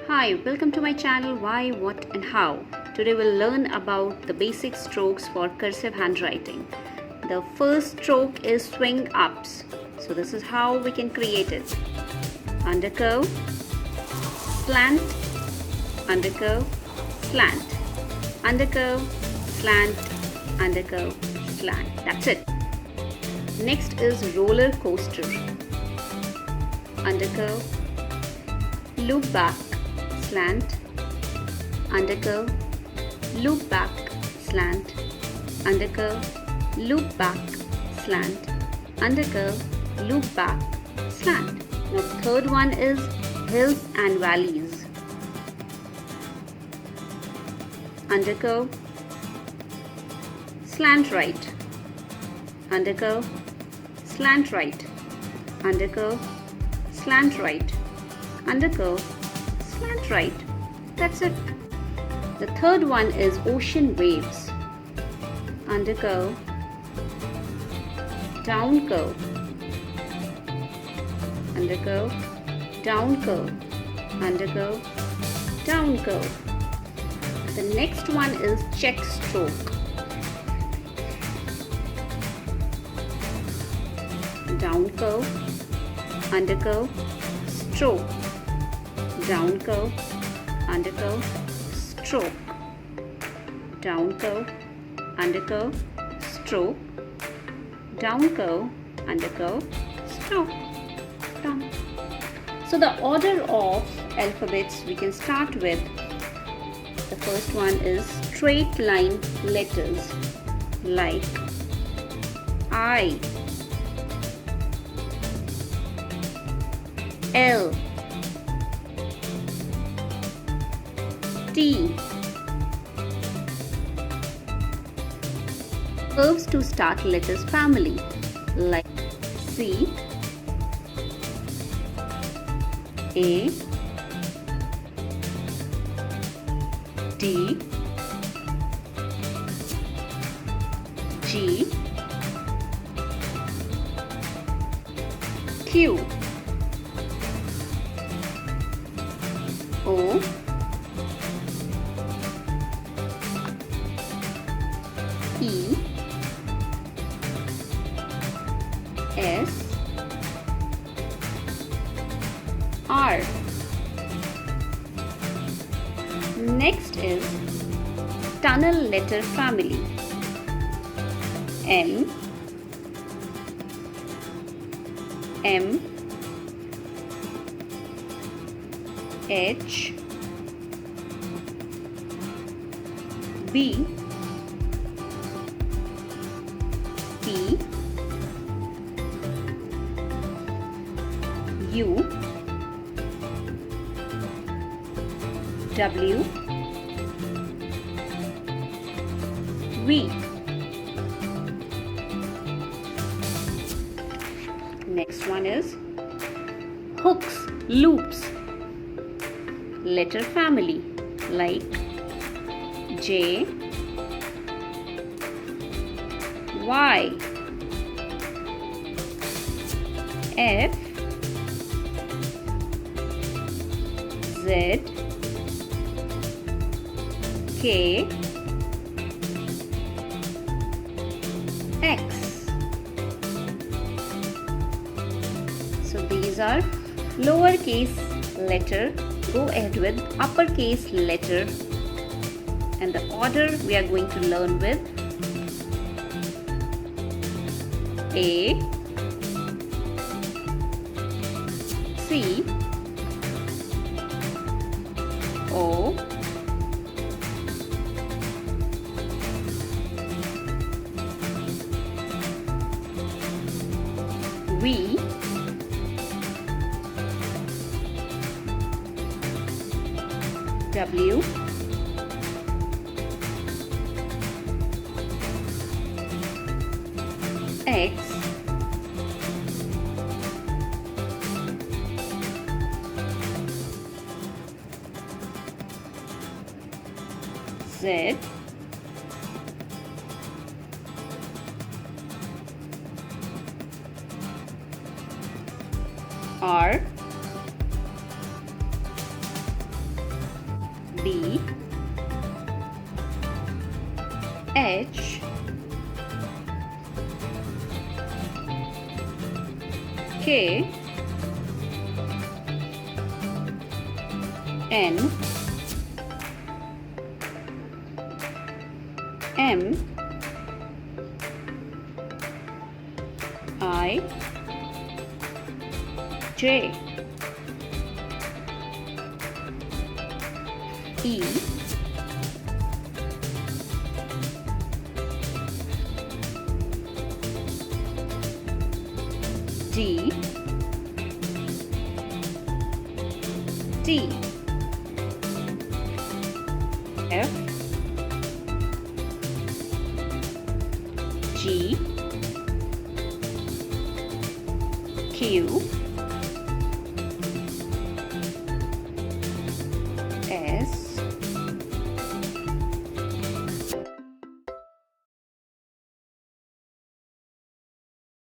Hi, welcome to my channel Why, What and How. Today we'll learn about the basic strokes for cursive handwriting. The first stroke is swing ups. So this is how we can create it. Undercurve, slant, undercurve, slant, undercurve, slant, undercurve, slant. That's it. Next is roller coaster. Undercurve, loop back, slant, undercurve, loop back, slant, undercurve, loop back, slant, undercurve, loop back, slant. Now the third one is hills and valleys. Undercurve, slant right, undercurve, slant right, undercurve, slant right, undercurve, slant right. That's it. The third one is ocean waves. Undercurve, down curve, undercurve, down curve, undercurve, down curve. The next one is check stroke. Down curve, undercurve, stroke, down curve, undercurve, stroke, down curve, undercurve, stroke, down curve, undercurve, stroke. Done. So the order of alphabets we can start with. The first one is straight line letters like I, L, T. Curves to start letters family like C, A, D, G, Q, O, E, S, R. Next is tunnel letter family. N, M, H, B, P, U, W, V. Next one is hooks, loops, letter family like J, Y, F, Z, K, X. So these are lowercase letter. Go ahead with uppercase letter. And the order we are going to learn with A, C, O, V, W, X, Z, R, B, H, K, N, M, I, J, E, D, T, F, G, Q,